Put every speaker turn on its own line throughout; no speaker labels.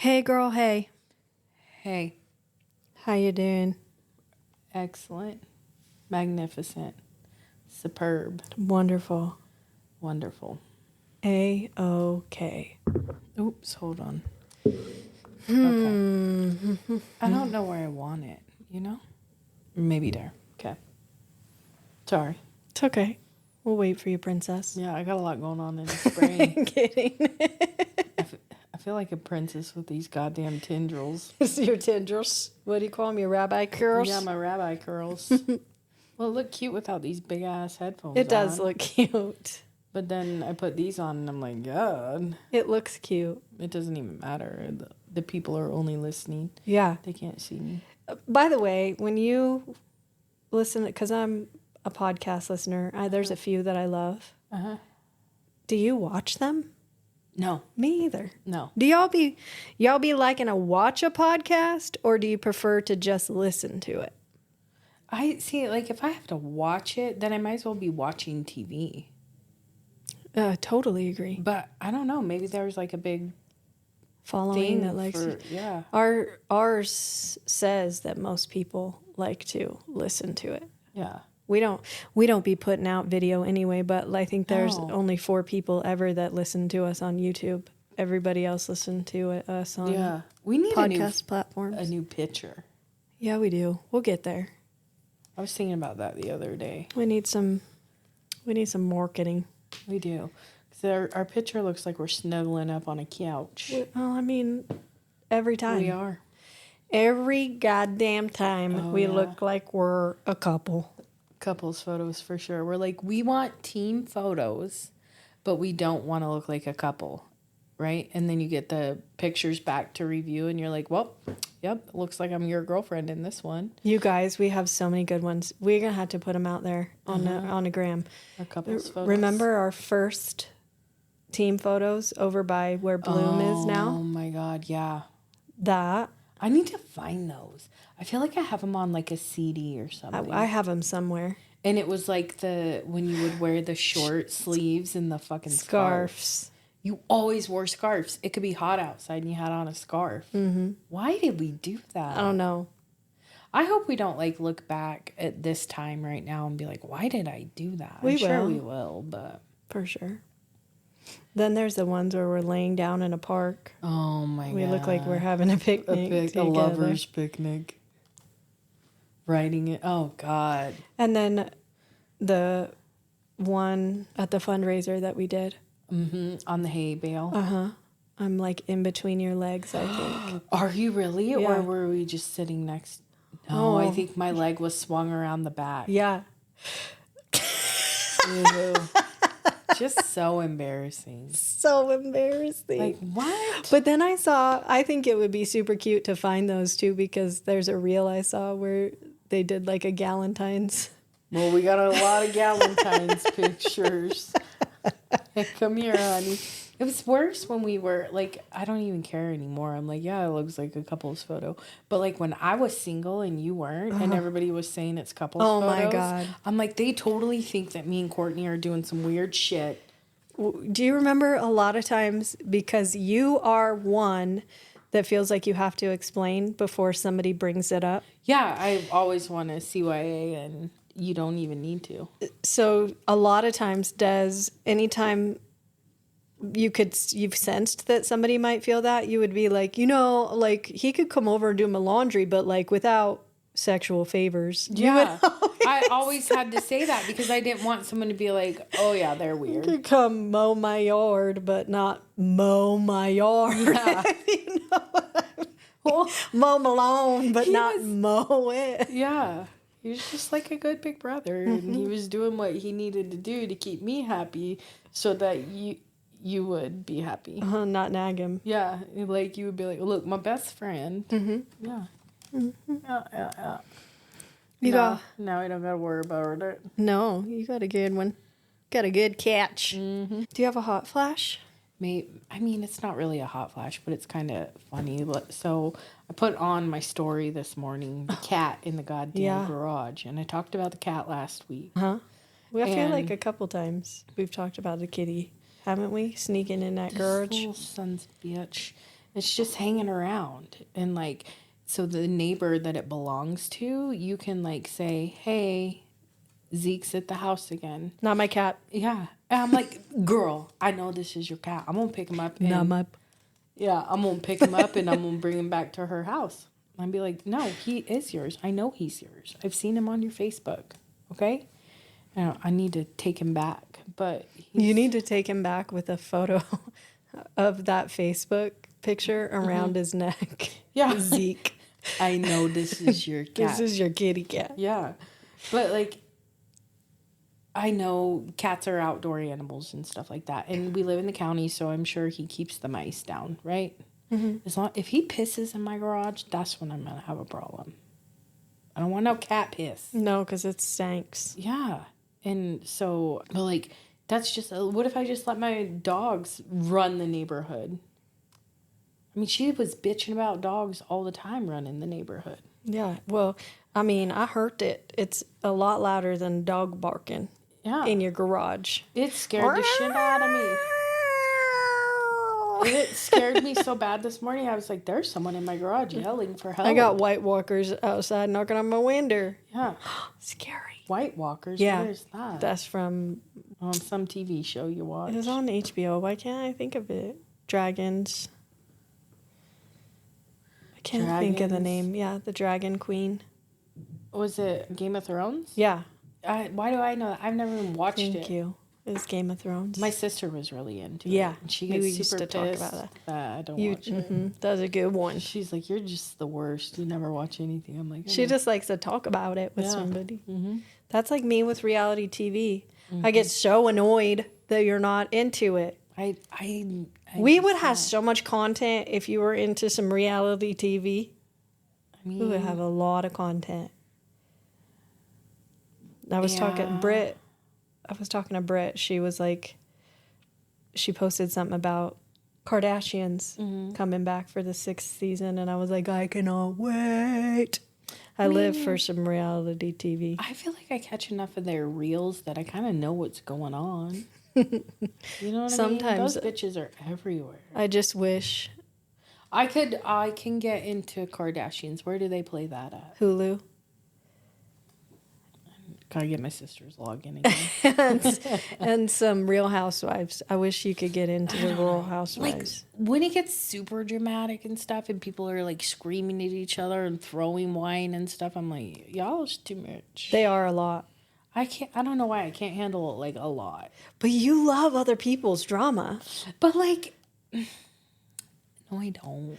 Hey girl, hey.
Hey.
How you doing?
Excellent. Magnificent. Superb.
Wonderful.
Wonderful.
A-OK.
Oops, hold on. Okay. I don't know where I want it, you know? Maybe there. Okay. Sorry.
It's okay. We'll wait for you, princess.
Yeah, I got a lot going on in this brain.
Kidding.
I feel like a princess with these goddamn tendrils.
It's your tendrils. What do you call them? Your rabbi curls?
Yeah, my rabbi curls. Well, it looked cute without these big ass headphones
It does
on.
look cute.
But then I put these on and I'm like, God.
It looks cute.
It doesn't even matter. The people are only listening.
Yeah.
They can't see me.
By the way, when you listen, because I'm a podcast listener, there's a few that I love.
Uh-huh.
Do you watch them?
No.
Me either.
No.
Do y'all be liking to watch a podcast, or do you prefer to just listen to it?
I see, like, if I have to watch it, then I might as well be watching TV.
Totally agree.
But I don't know. Maybe there's like a big
Following
thing
that likes
for,
it.
yeah.
Ours says that most people like to listen to it.
Yeah.
We don't be putting out video anyway, but I think there's only 4 people ever that listen to us on YouTube. Everybody else listen to us on
We need
podcast platforms.
A new picture.
Yeah, we do. We'll get there.
I was thinking about that the other day.
We need some marketing.
We do. Because our picture looks like we're snuggling up on a couch.
Well, I mean, every time.
We are.
Every goddamn time we look like we're a couple.
Couples photos for sure. We're like, we want team photos, but we don't want to look like a couple, right? And then you get the pictures back to review and you're like, well, yep, looks like I'm your girlfriend in this one.
You guys, we have so many good ones. We're going to have to put them out there on the gram.
Our couples photos.
Remember our first team photos over by where Bloom is now?
Oh my God, yeah.
That.
I need to find those. I feel like I have them on like a CD or something.
I have them somewhere.
And it was like when you would wear the short sleeves and the fucking
Scarves.
You always wore scarves. It could be hot outside and you had on a scarf. Mm-hmm. Why did we do that?
I don't know.
I hope we don't like look back at this time right now and be like, why did I do that?
I'm
sure we will, but.
For sure. Then there's the ones where we're laying down in a park.
Oh my God.
We look like we're having a picnic.
A lover's picnic. Writing it. Oh God.
And then the one at the fundraiser that we did.
Mm-hmm. On the hay bale.
Uh-huh. I'm like in between your legs, I think.
Are you really?
Yeah.
Or were we just sitting next? No, I think my leg was swung around the back.
Yeah.
Ew. Just so embarrassing.
So embarrassing.
Like, what?
But then I think it would be super cute to find those too, because there's a reel I saw where they did like a Galentine's.
Well, we got a lot of Galentine's pictures. Hey, come here, honey. It was worse when we were, like, I don't even care anymore. I'm like, yeah, it looks like a couple's photo. But, like, when I was single and you weren't, and everybody was saying it's couple's photos.
Oh, my God.
I'm like, they totally think that me and Courtney are doing some weird shit.
Do you remember a lot of times, because you are one that feels like you have to explain before somebody brings it up?
Yeah, I always want to CYA, and you don't even need to.
So a lot of times, anytime you've sensed that somebody might feel that, you would be like, like he could come over and do my laundry, but like without sexual favors.
Yeah. I always had to say that because I didn't want someone to be like, oh yeah, they're weird.
You could come mow my yard, but not mow my yard.
Yeah.
You know what I mean? Well, mow my lawn, but not mow it.
Yeah. He was just like a good big brother, and he was doing what he needed to do to keep me happy so that you would be happy.
Not nag him.
Yeah. Like, you would be like, look, my best friend. Mm-hmm. Yeah. Mm-hmm. Yeah. Now I don't got to worry about it.
No, you got a good one. Got a good catch.
Mm-hmm.
Do you have a hot flash?
I mean, it's not really a hot flash, but it's kind of funny. So I put on my story this morning, the cat in the goddamn garage. And I talked about the cat last week.
Huh? Well, I feel like a couple times we've talked about the kitty, haven't we? Sneaking in that garage.
Little son's bitch. It's just hanging around. And, like, so the neighbor that it belongs to, you can, like, say, hey, Zeke's at the house again.
Not my cat.
Yeah. And I'm like, girl, I know this is your cat. I'm going to pick him up. And,
Not my...
Yeah, I'm going to pick him up and I'm going to bring him back to her house. I'd be like, no, he is yours. I know he's yours. I've seen him on your Facebook. Okay? I need to take him back. But
You need to take him back with a photo of that Facebook picture around his neck.
Yeah.
Zeke.
I know this is your cat.
This is your kitty cat.
Yeah. But, like, I know cats are outdoor animals and stuff like that. And we live in the county, so I'm sure he keeps the mice down, right? Mm-hmm. If he pisses in my garage, that's when I'm going to have a problem. I don't want no cat piss.
No, because it stinks.
Yeah. And so, but, like, that's just, what if I just let my dogs run the neighborhood? I mean, she was bitching about dogs all the time running the neighborhood.
Yeah, well, I mean, I heard it. It's a lot louder than dog barking in your garage.
It scared the shit out of me. It scared me so bad this morning. I was like, there's someone in my garage yelling for help.
I got White Walkers outside knocking on my window.
Yeah.
Scary.
White Walkers?
Yeah.
Where's that?
That's from...
On some TV show you watch.
It was on HBO. Why can't I think of it? Dragons. I can't think of the name. Yeah, the Dragon Queen.
Was it Game of Thrones?
Yeah.
Why do I know that? I've never even watched it.
Thank you. It's Game of Thrones.
My sister was really into it.
Yeah.
And she
We
gets
used
super
to
pissed
talk about
that I don't watch it.
That was a good one.
She's like, you're just the worst. You never watch anything. I'm like,
She just likes to talk about it with somebody.
Mm-hmm.
That's like me with reality TV. I get so annoyed that you're not into it. We would have so much content if you were into some reality TV. I mean, we would have a lot of content. I was talking to Britt. She was like, she posted something about Kardashians coming back for the 6th season, and I was like, I cannot wait. I live for some reality TV.
I feel like I catch enough of their reels that I kind of know what's going on. You know what I mean? Those bitches are everywhere.
I just wish.
I can get into Kardashians. Where do they play that at?
Hulu.
Gotta get my sister's login again.
and some Real Housewives. I wish you could get into the Real Housewives.
Like, when it gets super dramatic and stuff and people are like screaming at each other and throwing wine and stuff, I'm like, y'all is too much.
They are a lot.
I don't know why I can't handle it, like, a lot.
But you love other people's drama.
But, like, no, I don't.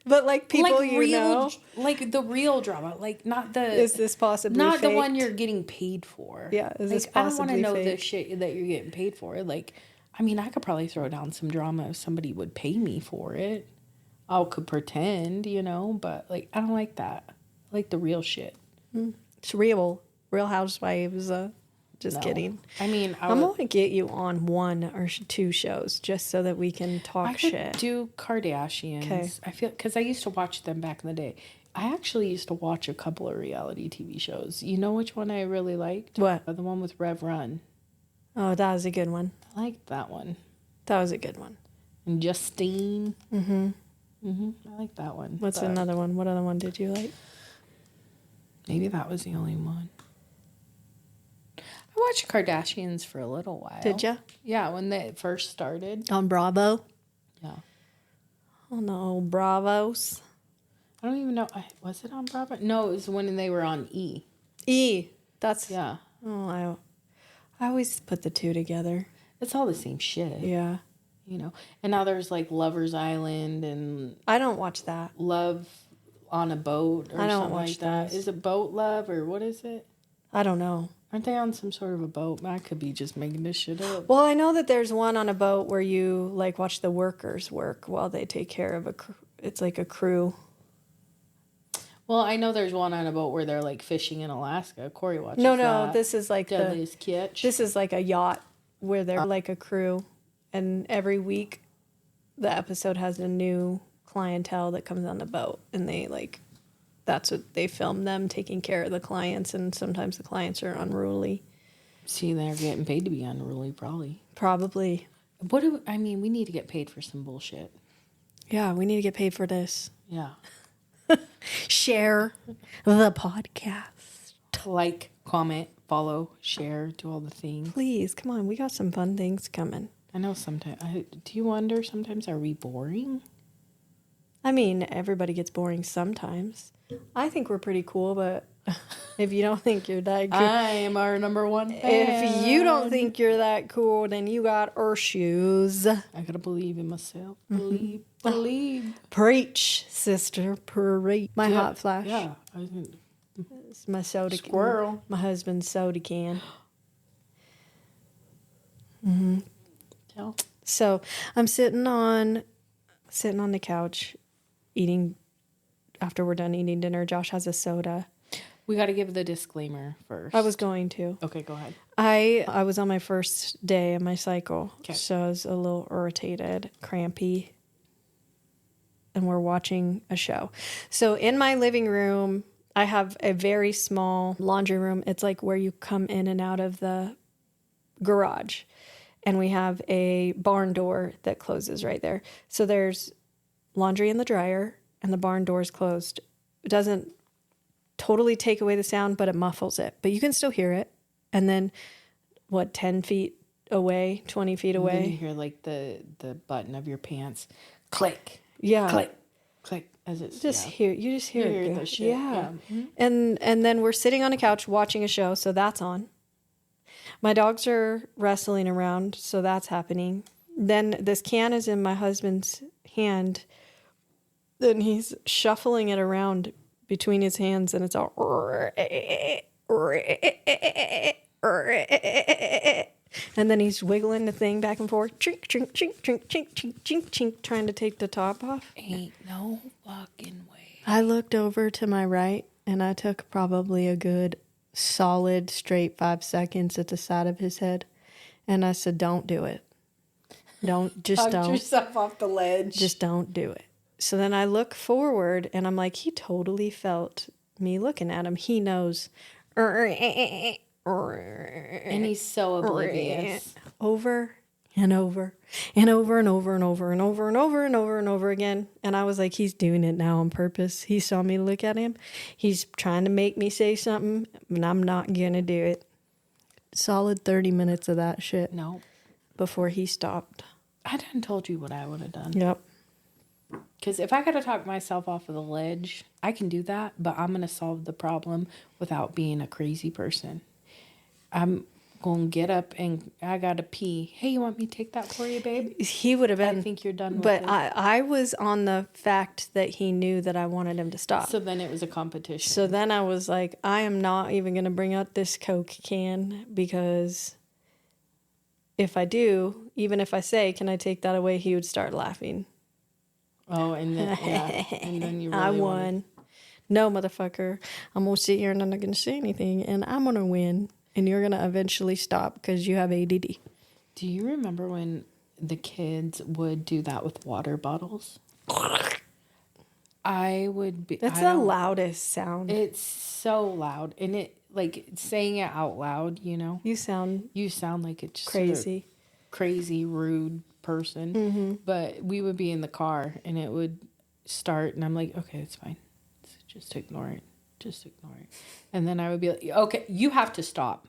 But like people
like real, like the real drama, like not the.
Is this possibly
not
faked?
The one you're getting paid for?
Yeah, is this
like, I don't want to know
faked?
the shit that you're getting paid for. Like, I mean, I could probably throw down some drama if somebody would pay me for it. I could pretend, you know, but like I don't like that. I like the real shit.
It's Real Housewives. Just kidding.
I mean,
I'm going to get you on 1 or 2 shows just so that we can talk shit.
I could do Kardashians. Okay. I feel, because I used to watch them back in the day. I actually used to watch a couple of reality TV shows. You know which one I really liked?
What?
The one with Rev Run.
Oh, that was a good one.
I liked that one.
That was a good one.
And Justine. I like that one.
What's another one? What other one did you like?
Maybe that was the only one. I watched Kardashians for a little while.
Did you?
Yeah, when they first started.
On Bravo?
Yeah.
Oh, no, Bravos.
I don't even know. Was it on Bravo? No, it was when they were on E.
E. That's...
Yeah.
Oh, I always put the two together.
It's all the same shit.
Yeah.
You know? And now there's like Lover's Island and...
I don't watch that.
Love on a Boat or
I don't
something
watch
like that. Is it Boat Love or what is it?
I don't know.
Aren't they on some sort of a boat? I could be just making this shit up.
Well, I know that there's one on a boat where you like watch the workers work while they take care of a crew. It's like a crew.
Well, I know there's one on a boat where they're like fishing in Alaska. Corey watches
No,
that.
this is like
Deadliest Catch.
This is like a yacht where they're like a crew, and every week the episode has a new clientele that comes on the boat, and they like that's what they film them taking care of the clients, and sometimes the clients are unruly.
See, they're getting paid to be unruly, probably.
Probably.
We need to get paid for some bullshit.
Yeah, we need to get paid for this.
Yeah.
Share the podcast.
Like, comment, follow, share, do all the things.
Please, come on. We got some fun things coming.
I know sometimes. Do you wonder sometimes, are we boring?
I mean, everybody gets boring sometimes. I think we're pretty cool, but if you don't think you're that cool.
I am our number one fan.
If you don't think you're that cool, then you got shoes.
I gotta believe in myself. Believe.
Preach, sister, preach. My hot flash.
Yeah.
It's my soda
Squirrel.
My husband's soda can.
Tell.
So I'm sitting on the couch eating. After we're done eating dinner, Josh has a soda.
We got to give the disclaimer first.
I was going to.
Okay, go ahead.
I was on my first day of my cycle,
Okay.
so I was a little irritated, crampy, and we're watching a show. So in my living room, I have a very small laundry room. It's like where you come in and out of the garage. And we have a barn door that closes right there. So there's laundry in the dryer, and the barn door is closed. It doesn't totally take away the sound, but it muffles it. But you can still hear it. And then, 10 feet away, 20 feet away?
And then you hear like the button of your pants click.
Yeah.
Click. Click. As it's
You just hear it go.
the shit.
Yeah.
Mhm.
And then we're sitting on a couch watching a show, so that's on. My dogs are wrestling around, so that's happening. Then this can is in my husband's hand. Then he's shuffling it around between his hands, and it's all. And then he's wiggling the thing back and forth, chink, chink, chink, chink, chink, chink, chink, chink, trying to take the top off.
Ain't no fucking way.
I looked over to my right, and I took probably a good solid straight 5 seconds at the side of his head. And I said, don't do it. Don't.
Knocked yourself off the ledge.
Just don't do it. So then I look forward, and I'm like, he totally felt me looking at him. He knows.
And he's so oblivious.
Over and over and over and over and over and over and over and over and over again. And I was like, he's doing it now on purpose. He saw me look at him. He's trying to make me say something, and I'm not going to do it. Solid 30 minutes of that shit.
No.
Before he stopped.
I done told you what I would have done.
Yep.
Because if I got to talk myself off of the ledge, I can do that, but I'm going to solve the problem without being a crazy person. I'm going to get up and I got to pee. Hey, you want me to take that for you, babe?
He would have been.
I think you're done with
but
it.
I was on the fact that he knew that I wanted him to stop.
So then it was a competition.
So then I was like, I am not even going to bring out this Coke can, because if I do, even if I say, can I take that away, he would start laughing.
Oh, and then, yeah. And then you really
I
wanted-
won. No, motherfucker. I'm going to sit here and I'm not going to say anything, and I'm going to win. And you're going to eventually stop because you have ADD.
Do you remember when the kids would do that with water bottles? I would be...
That's
I
the
don't-
loudest sound.
It's so loud. And it, like, saying it out loud, you know?
You sound
You sound like it's
crazy.
Crazy, rude person.
Mm-hmm.
But we would be in the car and it would start and I'm like, okay, it's fine. Just ignore it. Just ignore it. And then I would be like, okay, you have to stop.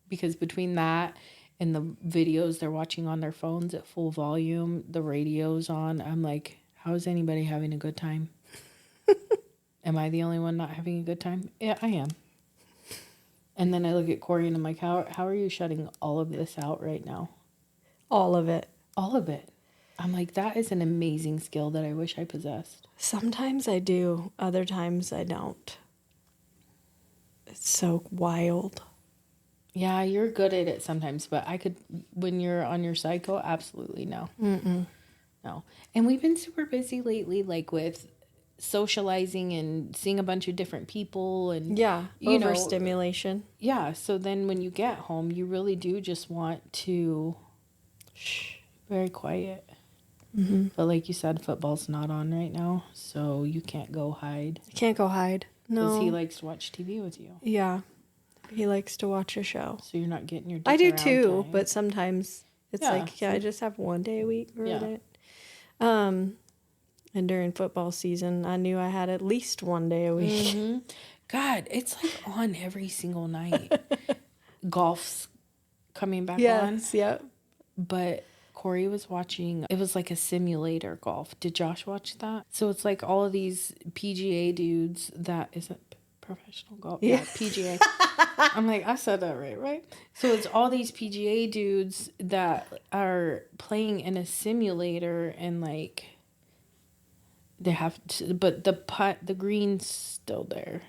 Because between that and the videos they're watching on their phones at full volume, the radio's on, I'm like, how is anybody having a good time? Am I the only one not having a good time? Yeah, I am. And then I look at Corey and I'm like, how are you shutting all of this out right now?
All of it.
All of it. I'm like, that is an amazing skill that I wish I possessed.
Sometimes I do. Other times I don't. It's so wild.
Yeah, you're good at it sometimes, but I could, when you're on your cycle, absolutely no.
Mm-mm.
No. And we've been super busy lately, like with socializing and seeing a bunch of different people and
Yeah,
you know,
overstimulation.
yeah, so then when you get home, you really do just want to shh, very quiet.
Mm-hmm.
But like you said, football's not on right now, so you can't go hide.
I can't go hide. No.
Because he likes to watch TV with you.
Yeah. He likes to watch a show.
So you're not getting your dick
I do
around
too,
time.
but sometimes It's
Yeah,
like, I just have one day a week for
Yeah.
it. And during football season, I knew I had at least one day a week.
Mm-hmm. God, it's like on every single night. Golf's coming back on.
Yes, yep.
But Corey was watching, it was like a simulator golf. Did Josh watch that? So it's like all of these PGA dudes that, is it professional golf? Yeah, PGA. I'm like, I said that right? So it's all these PGA dudes that are playing in a simulator and like, they have to, but the green's still there.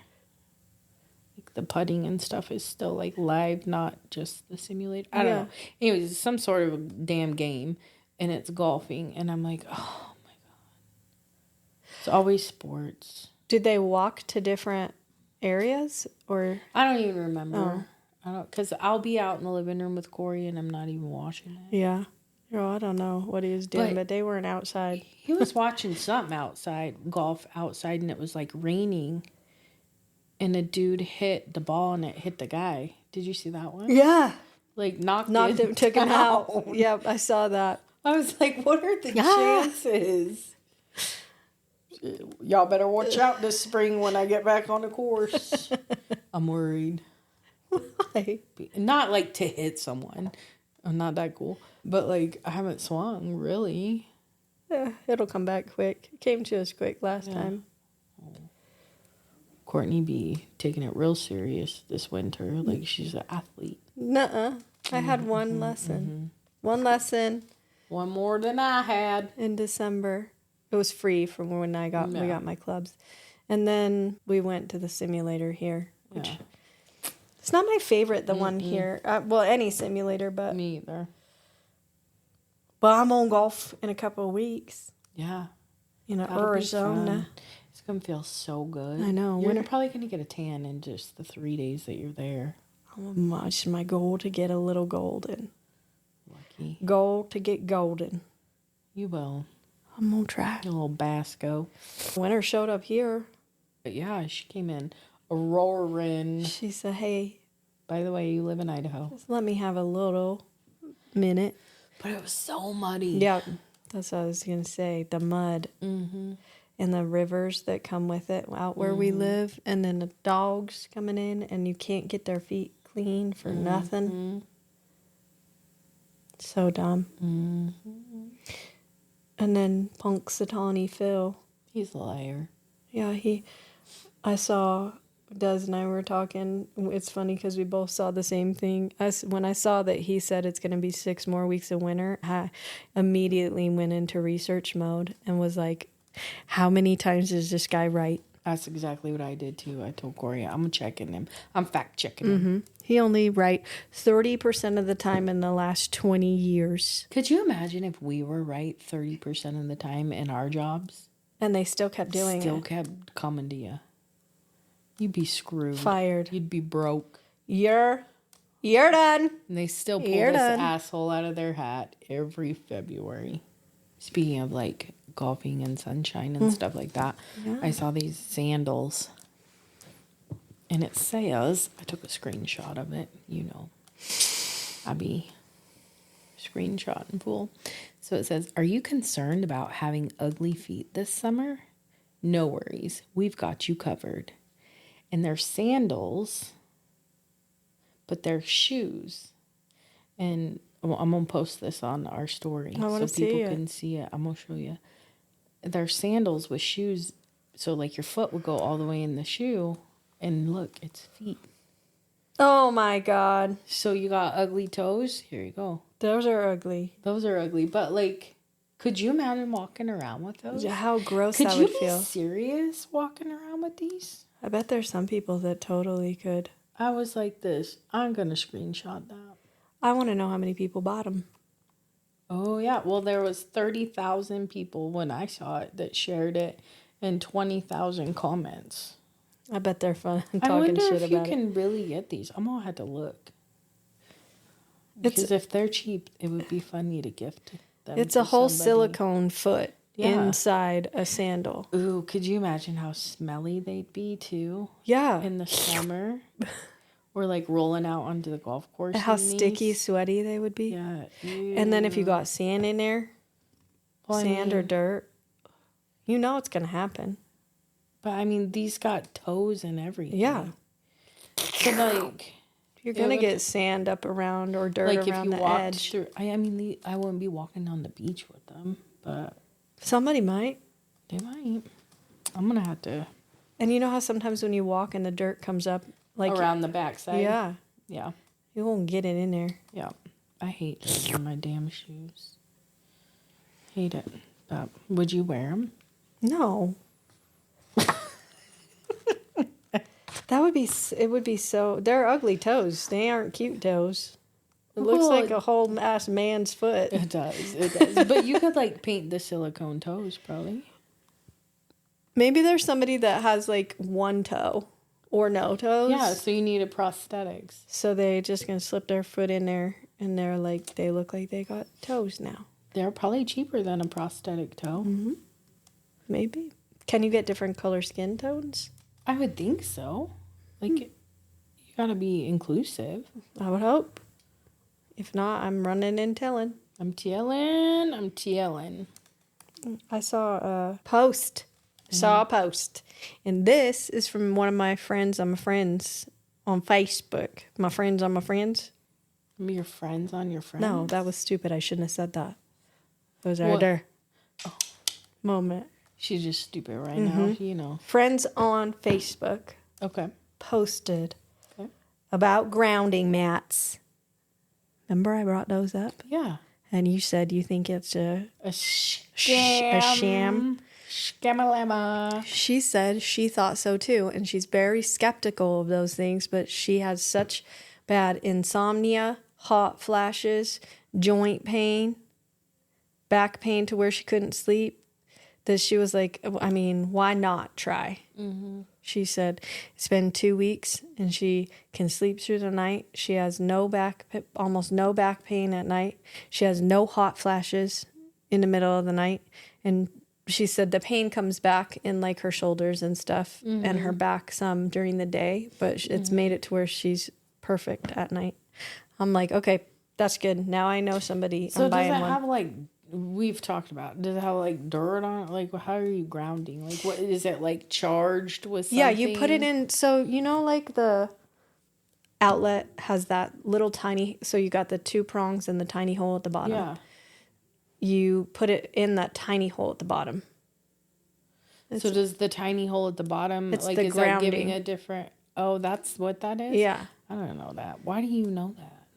Like the putting and stuff is still like live, not just the simulator. I don't know. Anyways, it's some sort of a damn game, and it's golfing, and I'm like, oh my god, it's always sports.
Did they walk to different areas or?
I don't even remember. I don't, because I'll be out in the living room with Corey, and I'm not even watching it.
Yeah. Oh, I don't know what he was doing, but they weren't outside.
He was watching something outside, golf outside, and it was like raining. And a dude hit the ball and it hit the guy. Did you see that one?
Yeah.
Like knocked
him, took him out. Yep, I saw that.
I was like, what are the chances? Y'all better watch out this spring when I get back on the course. I'm worried.
Why?
Not like to hit someone. I'm not that cool. But like, I haven't swung, really.
Yeah, it'll come back quick. It came to us quick last time.
Courtney be taking it real serious this winter. Like, she's an athlete.
Nuh-uh. I had one lesson. One lesson.
One more than I had.
In December. It was free from when we got my clubs. And then we went to the simulator here. Which it's not my favorite, the one here. Well, any simulator, but...
Me either.
But I'm on golf in a couple of weeks.
Yeah.
In Arizona.
It's going to feel so good.
I know.
You're probably going to get a tan in just the 3 days that you're there.
It's my goal to get a little golden.
Lucky.
Goal to get golden.
You will.
I'm going to try.
A little Basco.
Winter showed up here.
But yeah, she came in roaring.
She said, hey.
By the way, you live in Idaho.
Just let me have a little minute.
But it was so muddy.
Yeah, that's what I was going to say. The mud. Mm-hmm. And the rivers that come with it out where we live. And then the dogs coming in. And you can't get their feet clean for nothing. So dumb. And then Punxsutawney Phil.
He's a liar.
Yeah, I saw, Des and I were talking. It's funny because we both saw the same thing. When I saw that he said it's going to be 6 more weeks of winter, I immediately went into research mode and was like, how many times is this guy right?
That's exactly what I did too. I told Corey, I'm checking him. I'm fact checking him.
He only right 30% of the time in the last 20 years.
Could you imagine if we were right 30% of the time in our jobs?
And they still kept doing it.
Still kept coming to you. You'd be screwed.
Fired.
You'd be broke.
You're done.
And they still pull this asshole out of their hat every February. Speaking of like golfing and sunshine and stuff like that, I saw these sandals. And it says, I took a screenshot of it, you know. I be screenshotting fool. So it says, are you concerned about having ugly feet this summer? No worries. We've got you covered. And they're sandals, but they're shoes. And I'm going to post this on our story so people can see it. I'm going to show you. They're sandals with shoes. So like your foot would go all the way in the shoe. And look, it's feet.
Oh my God.
So you got ugly toes? Here you go.
Those are ugly.
Those are ugly. But like, could you imagine walking around with those?
How gross that would feel.
Could you be serious walking around with these?
I bet there's some people that totally could.
I was like this. I'm going to screenshot that.
I want to know how many people bought them.
Oh, yeah. Well, there was 30,000 people when I saw it that shared it and 20,000 comments.
I bet they're fun talking shit about it.
I wonder if you can really get these. I'm going to have to look. Because if they're cheap, it would be funny to gift them.
It's a whole silicone foot inside a sandal.
Ooh, could you imagine how smelly they'd be too?
Yeah.
In the summer. Or like rolling out onto the golf course.
How
in
sticky,
these.
sweaty they would be.
Yeah.
And then if you got sand in there,
Well,
sand or dirt, you know it's going to happen.
But I mean, these got toes and everything.
Yeah.
So like,
You're going to get sand up around or dirt
like if
around
you
the
walked
edge.
through, I mean, I wouldn't be walking on the beach with them, but
Somebody might.
they might. I'm gonna have to
And you know how sometimes when you walk and the dirt comes up, like
around the backside.
yeah,
Yeah.
you won't get it in there.
Yeah. I hate dirt on my damn shoes. Hate it. But would you wear them?
No. That would be. It would be so. They're ugly toes. They aren't cute toes. It looks
Well,
like a whole ass man's foot.
It does. It does. But you could like paint the silicone toes, probably.
Maybe there's somebody that has like one toe or no toes.
Yeah. So you need a prosthetics.
So they just gonna slip their foot in there, and they're like they look like they got toes now.
They're probably cheaper than a prosthetic toe.
Mm-hmm. Maybe. Can you get different color skin tones?
I would think so. Like, you gotta be inclusive.
I would hope. If not, I'm running and telling.
I'm TLing.
I saw a post. And this is from one of my friends on my friends on Facebook. My friends on my friends.
Your friends on your friends?
No, that was stupid. I shouldn't have said that. It was our
What?
der moment.
She's just stupid right now, you know.
Friends on Facebook
Okay.
posted about grounding mats. Remember I brought those up?
Yeah.
And you said you think it's a
Scam.
a sham.
Scamalama.
She said she thought so too, and she's very skeptical of those things, but she had such bad insomnia, hot flashes, joint pain, back pain to where she couldn't sleep, that she was like, I mean, why not try? Mm-hmm. She said it's been 2 weeks and she can sleep through the night. She has almost no back pain at night. She has no hot flashes in the middle of the night. And she said the pain comes back in like her shoulders and stuff and her back some during the day, but it's made it to where she's perfect at night. I'm like, okay, that's good. Now I know somebody.
So
I'm
does
buying
it
one.
have like, we've talked about, does it have like dirt on it? Like, how are you grounding? Like, what is it like charged with something?
Yeah, you put it in. So, you know, like the outlet has that little tiny, so you got the 2 prongs and the tiny hole at the bottom.
Yeah.
You put it in that tiny hole at the bottom.
So does the tiny hole at the bottom,
It's
like,
the
is that giving
grounding.
a different, oh, that's what that is?
Yeah.
I don't know that. Why do you know that?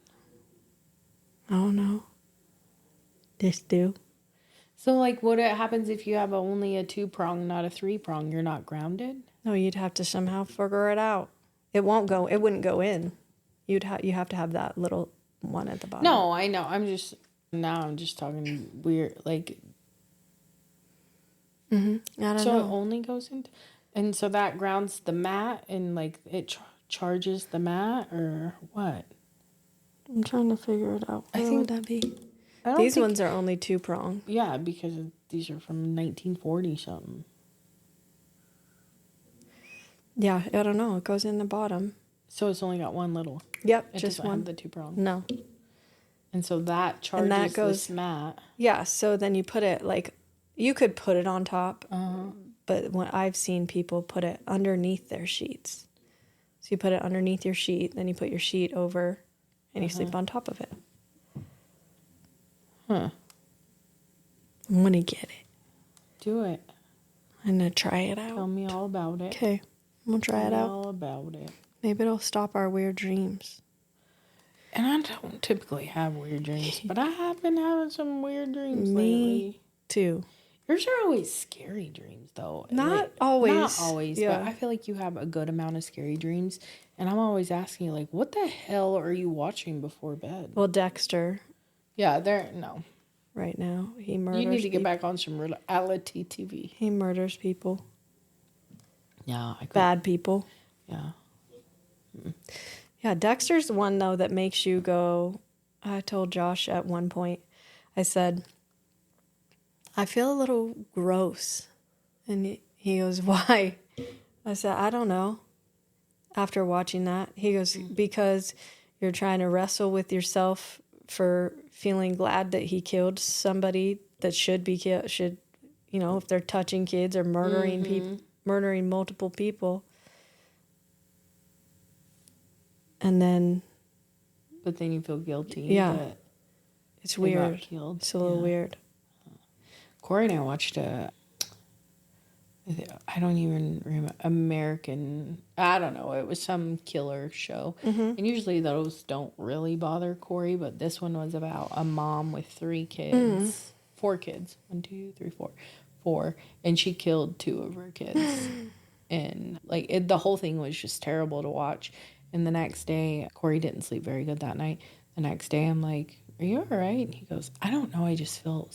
I don't know. Just do.
So, like, what happens if you have only a 2-prong, not a 3-prong? You're not grounded?
No, you'd have to somehow figure it out. It wouldn't go in. You have to have that little one at the bottom.
No, I know. I'm just talking weird, like,
I don't
so it
know.
only goes into, and so that grounds the mat and, like, it charges the mat, or what?
I'm trying to figure it out. Where would that be? These ones are only 2 prong.
Yeah, because these are from 1940 something.
Yeah, I don't know. It goes in the bottom.
So it's only got one little.
Yep,
It
just
doesn't
one.
have the 2-prong.
No.
And so that charges
that goes-
this mat.
Yeah, so then you put it like, you could put it on top, but when I've seen people put it underneath their sheets. So you put it underneath your sheet, then you put your sheet over, and you sleep on top of it.
Huh.
I'm gonna get it.
Do it.
I'm gonna try it out.
Tell me all about it.
Okay, I'm gonna try
Tell
it
me
out.
all about it.
Maybe it'll stop our weird dreams.
And I don't typically have weird dreams, but I have been having some weird dreams
Me
lately.
too.
Yours are always scary dreams, though.
Not always.
Not always,
Yeah.
but I feel like you have a good amount of scary dreams. And I'm always asking you, like, what the hell are you watching before bed?
Well, Dexter,
Yeah, no.
right now, he murders.
You need to get
people.
back on some reality TV.
He murders people.
Yeah, I could.
Bad people.
Yeah.
Yeah, Dexter's the one, though, that makes you go... I told Josh at one point, I said, I feel a little gross. And he goes, why? I said, I don't know. after watching that. He goes, because you're trying to wrestle with yourself for feeling glad that he killed somebody that should be killed, if they're touching kids or murdering murdering multiple people. And then...
But then you feel guilty.
Yeah.
That
it's
they
weird.
got killed.
It's a little weird.
Corey and I watched I don't even remember, I don't know, it was some killer show. And usually those don't really bother Corey, but this one was about a mom with 3 kids. 4 kids. 1, 2, 3, 4. 4. And she killed 2 of her kids. And the whole thing was just terrible to watch. And the next day, Corey didn't sleep very good that night. The next day, I'm like, are you all right? And he goes, I don't know, I just feel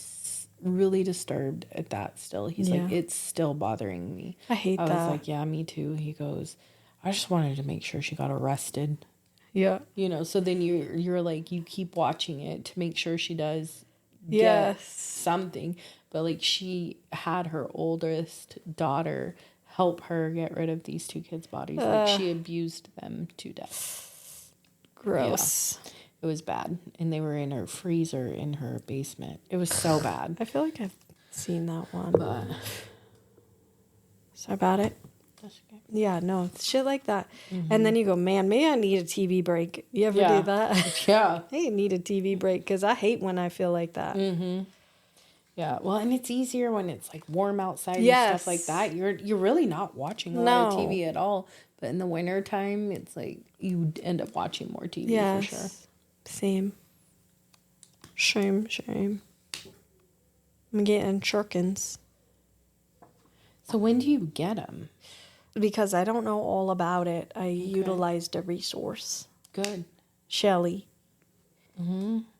really disturbed at that still. He's like, it's still bothering me.
I hate that.
I was like, yeah, me too. He goes, I just wanted to make sure she got arrested.
Yeah.
So then you're like, you keep watching it to make sure she does
Yes.
get something. But she had her oldest daughter help her get rid of these 2 kids' bodies. She abused them to death.
Gross.
Yeah. It was bad. And they were in her freezer in her basement. It was so bad.
I feel like I've seen that one.
But
sorry about it.
that's okay.
Yeah, no, shit like that. And then you go, man, maybe I need a TV break. You ever do that?
Yeah.
I need a TV break because I hate when I feel like that.
Yeah. Well, and it's easier when it's warm outside and
Yes.
stuff like that. You're really not watching a lot of TV at all. But in the wintertime, it's you end up watching more TV for sure.
Same. Shame. I'm getting shurkins.
So when do you get them?
Because I don't know all about it. I utilized a resource.
Good.
Shelly.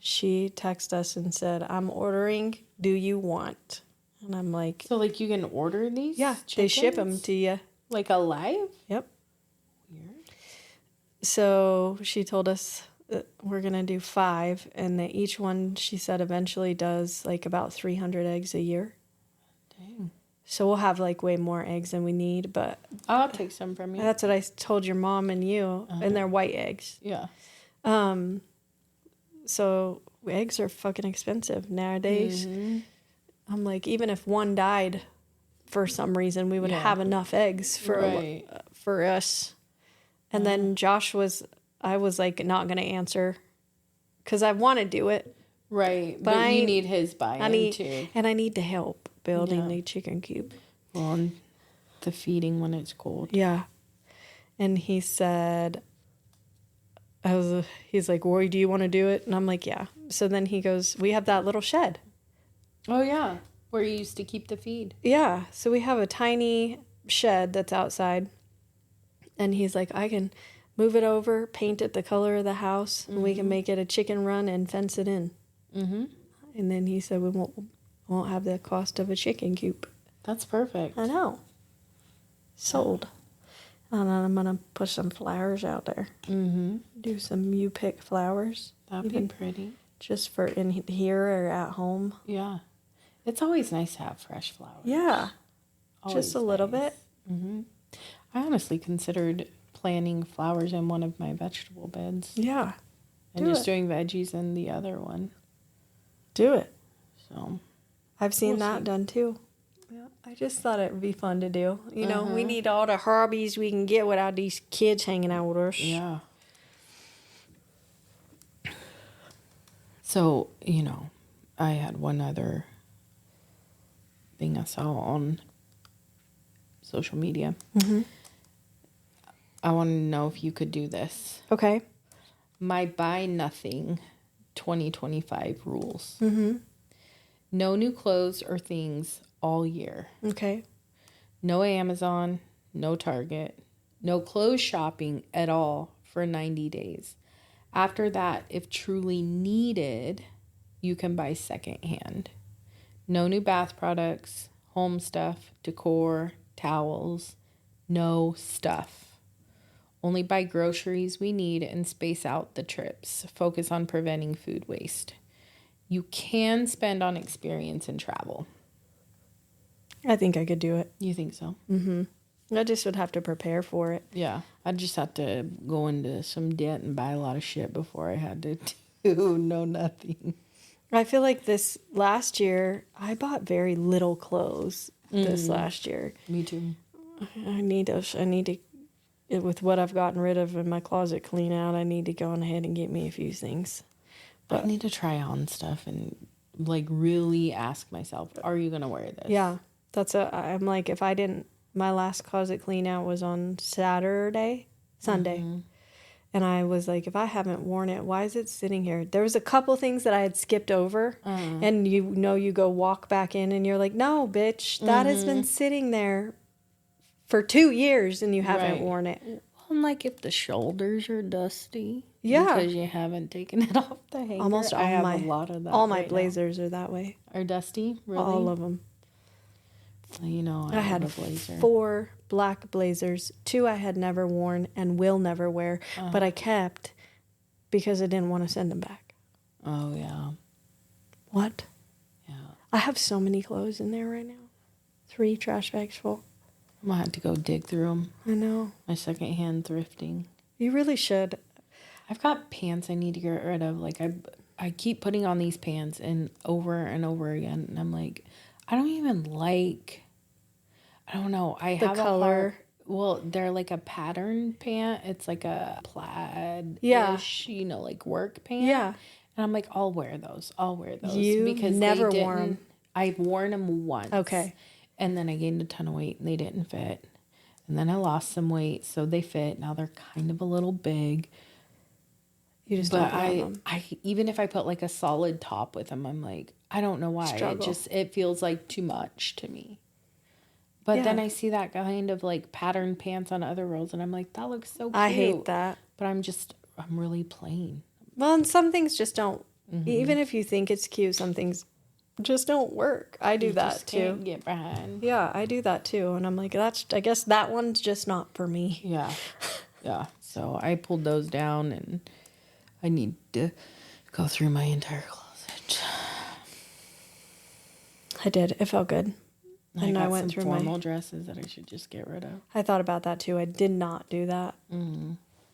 She texted us and said, I'm ordering. Do you want? And I'm like...
So you can order these?
Yeah,
chickens?
they ship them to you.
Alive?
Yep.
Weird.
So she told us that we're going to do 5. And that each one, she said, eventually does about 300 eggs a year.
Dang.
So we'll have way more eggs than we need, but
I'll take some from you.
that's what I told your mom and you, and they're white eggs.
Yeah.
So eggs are fucking expensive nowadays. I'm like, even if one died for some reason, we would have enough eggs for us. And then I was not going to answer because I want to do it.
Right. But you need his buy-in too.
And I need to help building the chicken coop.
Well, and the feeding when it's cold.
Yeah. And he said, he's like, Roy, do you want to do it? And I'm like, yeah. So then he goes, we have that little shed.
Oh, yeah. Where you used to keep the feed.
Yeah. So we have a tiny shed that's outside. And he's like, I can move it over, paint it the color of the house, and we can make it a chicken run and fence it in. And then he said, we won't have the cost of a chicken coop.
That's perfect.
I know. Sold. And I'm going to put some flowers out there. Do some you pick flowers.
That'd be pretty.
Just for in here or at home.
Yeah. It's always nice to have fresh flowers.
Yeah.
Always
just a little bit.
I honestly considered planting flowers in one of my vegetable beds.
Yeah.
And just doing veggies in the other one.
Do it.
So.
I've seen that done too. Yeah. I just thought it would be fun to do. You know, we need all the hobbies we can get without these kids hanging out with us.
Yeah. So, I had one other thing I saw on social media. I want to know if you could do this.
Okay.
My buy nothing 2025 rules. No new clothes or things all year.
Okay.
No Amazon, no Target, no clothes shopping at all for 90 days. After that, if truly needed, you can buy secondhand. No new bath products, home stuff, decor, towels, no stuff. Only buy groceries we need and space out the trips. Focus on preventing food waste. You can spend on experience and travel.
I think I could do it.
You think so?
I just would have to prepare for it.
Yeah, I just had to go into some debt and buy a lot of shit before I had to do nothing.
I feel like this last year, I bought very little clothes this last year.
Me too.
I need to, with what I've gotten rid of in my closet clean out, I need to go on ahead and get me a few things.
But I need to try on stuff and like really ask myself, are you going to wear this?
Yeah, I'm like, if I didn't, my last closet clean out was on Sunday. And I was like, if I haven't worn it, why is it sitting here? There was a couple things that I had skipped over. And you go walk back in and you're like, no, bitch, that has been sitting there for 2 years and you haven't worn it.
Well, I'm like, if the shoulders are dusty.
Yeah.
Because you haven't taken it off the hanger.
Almost all
I have
my,
a lot of that.
all my blazers are that way.
Are dusty? Really?
All of them.
You know,
I had
a blazer.
4 black blazers. 2 I had never worn and will never wear, but I kept because I didn't want to send them back.
Oh, yeah.
What?
Yeah.
I have so many clothes in there right now. 3 trash bags full.
I'm going to have to go dig through them.
I know.
My secondhand thrifting.
You really should.
I've got pants I need to get rid of. Like, I keep putting on these pants and over again. And I'm like, I don't even like... I don't know. I have
color.
Well, they're like a pattern pant. It's like a plaid-ish, like work pant.
Yeah.
And I'm like, I'll wear those.
You
because
never wore them.
I've worn them once.
Okay.
And then I gained a ton of weight and they didn't fit. And then I lost some weight, so they fit. Now they're kind of a little big.
You just don't want them.
I even if I put like a solid top with them, I'm like, I don't know why. It feels like too much to me. But then I see that kind of like patterned pants on other girls and I'm like, that looks so cute.
I hate that.
But I'm really plain.
Well, and some things just don't. Even if you think it's cute, some things just don't work. I do that too.
Can't get behind.
Yeah, I do that too. And I'm like, I guess that one's just not for me.
Yeah. Yeah. So I pulled those down and I need to go through my entire closet.
I did. It felt good. And I went through
formal dresses that I should just get rid of.
I thought about that too. I did not do that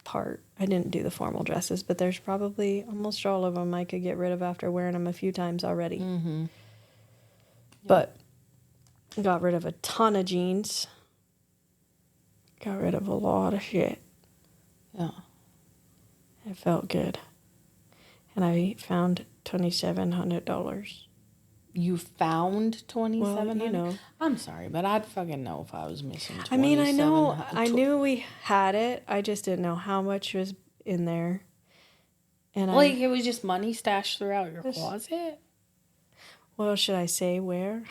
part. I didn't do the formal dresses, but there's probably almost all of them I could get rid of after wearing them a few times already. Mm-hmm. But got rid of a ton of jeans. Got rid of a lot of shit.
Yeah.
It felt good. And I found $2,700.
You found $2,700?
Well, you know.
I'm sorry, but I'd fucking know if I was missing $2,700.
I mean, I knew we had it. I just didn't know how much was in there. And
like, it was just money stashed throughout your closet?
Well, should I say where?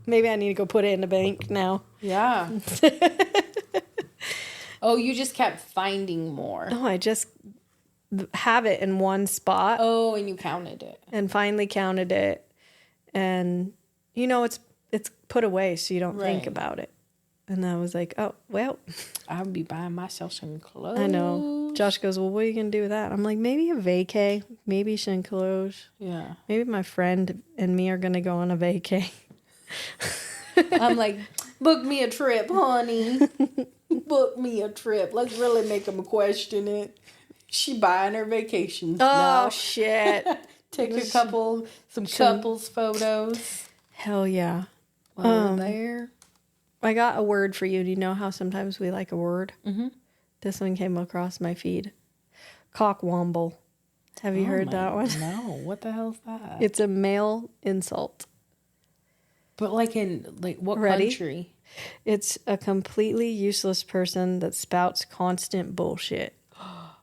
Maybe I need to go put it in the bank now.
Yeah. Oh, you just kept finding more.
No, I just have it in one spot.
Oh, and you counted it.
And finally counted it. And, you know, it's put away so you don't think about it. And I was like, oh, well.
I'll be buying myself some clothes.
I know. Josh goes, well, what are you going to do with that? I'm like, maybe a vacay. Maybe some clothes.
Yeah.
Maybe my friend and me are going to go on a vacay.
I'm like, book me a trip, honey. Book me a trip. Let's really make them question it. She buying her vacations now.
Oh, shit.
Take some couples photos.
Hell yeah.
While we're there.
I got a word for you. Do you know how sometimes we like a word? Mm-hmm. This one came across my feed. Cockwomble. Have you heard that one?
No. What the hell's that?
It's a male insult.
But like what country?
It's a completely useless person that spouts constant bullshit.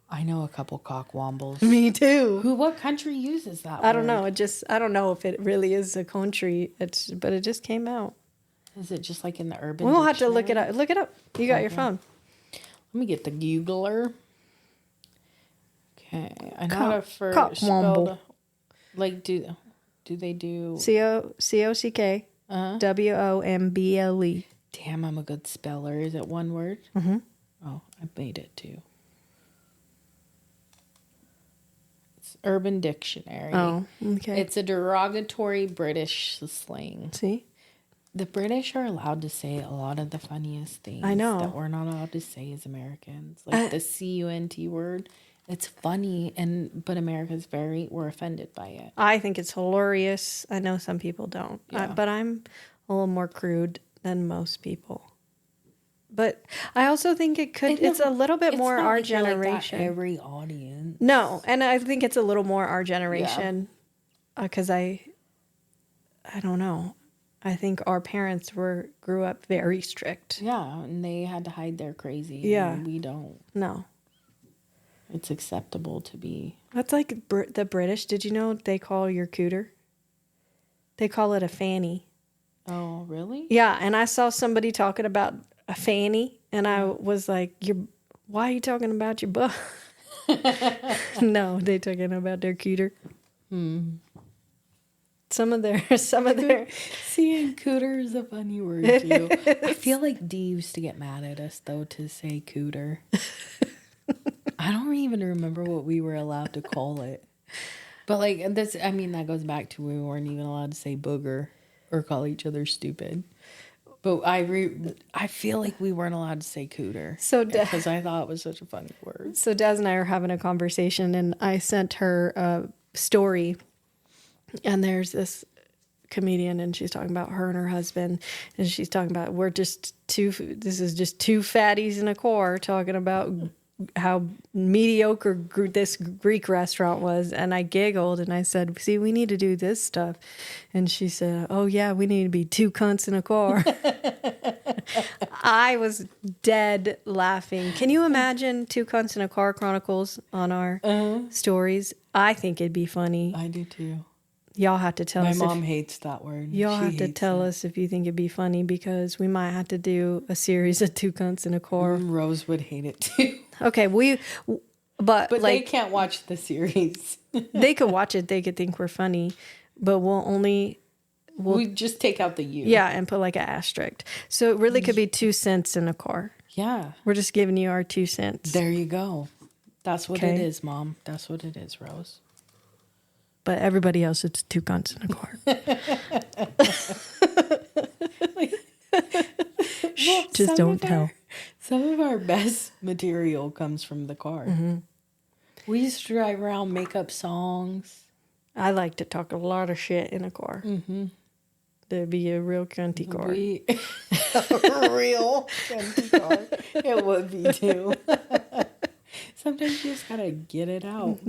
I know a couple cockwombles.
Me too.
What country uses that
I don't know. I don't know if it really is a country. But it just came out.
Is it just like in the urban
We'll have to look it up. Look it up. You got your phone.
Let me get the Googler. Okay. I know how to first
Cockwomble.
Like, do they do...
COCK WOMBLE.
Damn, I'm a good speller. Is it one word?
Mm-hmm.
Oh, I made it too. It's Urban Dictionary.
Oh, okay.
It's a derogatory British slang.
See?
The British are allowed to say a lot of the funniest things.
I know.
That we're not allowed to say as Americans. Like the CUNT word. It's funny, but America's we're offended by it.
I think it's hilarious. I know some people don't.
Yeah.
But I'm a little more crude than most people. But I also think it's a little bit more our generation.
Like every audience.
No, and I think it's a little more our generation. Because I don't know. I think our parents grew up very strict.
Yeah, and they had to hide their crazy.
Yeah.
And we don't.
No.
It's acceptable to be.
That's like the British. Did you know they call your cooter? They call it a fanny.
Oh, really?
Yeah, and I saw somebody talking about a fanny, and I was like, why are you talking about your butt? No, they talking about their cooter. Some of their
Seeing cooter is a funny word too. I feel like Dee used to get mad at us though to say cooter. I don't even remember what we were allowed to call it. But like that goes back to we weren't even allowed to say booger or call each other stupid. But I feel like we weren't allowed to say cooter. Because I thought it was such a funny word.
So Daz and I are having a conversation, and I sent her a story. And there's this comedian, and she's talking about her and her husband, and she's talking about this is just two fatties in a car talking about how mediocre this Greek restaurant was. And I giggled, and I said, see, we need to do this stuff. And she said, oh yeah, we need to be two cunts in a car. I was dead laughing. Can you imagine Two Cunts in a Car Chronicles on our stories? I think it'd be funny.
I do too.
Y'all have to tell us.
My mom hates that word.
Y'all have to tell us if you think it'd be funny, because we might have to do a series of Two Cunts in a Car.
Rose would hate it too.
Okay, but like,
they can't watch the series.
They could watch it. They could think we're funny, but we
just take out the U.
Yeah, and put like an asterisk. So it really could be 2 cents in a car.
Yeah.
We're just giving you our 2 cents.
There you go. That's what it is, Mom. That's what it is, Rose.
But everybody else, it's 2 cunts in a car. Just don't tell.
Some of our best material comes from the car. Mm-hmm. We used to drive around, make up songs.
I like to talk a lot of shit in a car. Mm-hmm. There'd be a real cunty car.
A real cunty car. It would be too. Sometimes you just gotta get it out.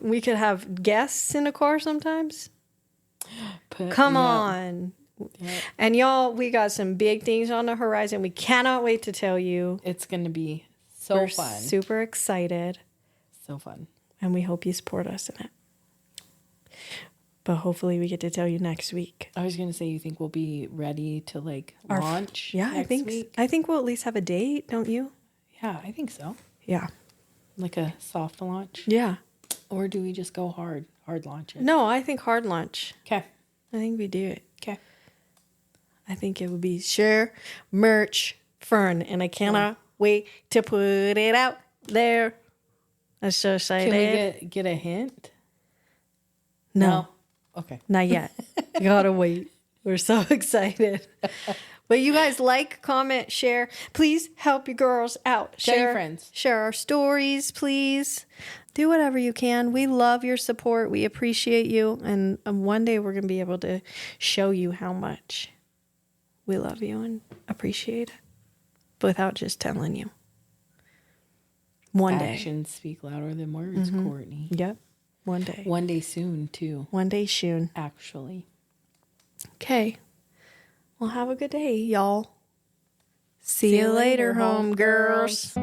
We could have guests in a car sometimes. Come on. Yep. And y'all, we got some big things on the horizon. We cannot wait to tell you.
It's going to be so fun.
Super excited.
So fun.
And we hope you support us in it. But hopefully we get to tell you next week.
I was going to say, you think we'll be ready to launch next week?
I think we'll at least have a date, don't you?
Yeah, I think so.
Yeah.
Like a soft launch?
Yeah.
Or do we just go hard launch it?
No, I think hard launch.
Okay.
I think we do it.
Okay.
I think it would be share, merch, fern, and I cannot wait to put it out there. I'm so excited.
Can we get a hint?
No.
Okay.
Not yet. You gotta wait. We're so excited. But you guys like, comment, share. Please help your girls out.
Tell your friends.
Share our stories, please. Do whatever you can. We love your support. We appreciate you. And one day we're going to be able to show you how much we love you and appreciate it without just telling you. One day.
Actions speak louder than words, Courtney.
Yep. One day.
One day soon, too.
One day soon.
Actually.
Okay. Well, have a good day, y'all. See you later, home girls.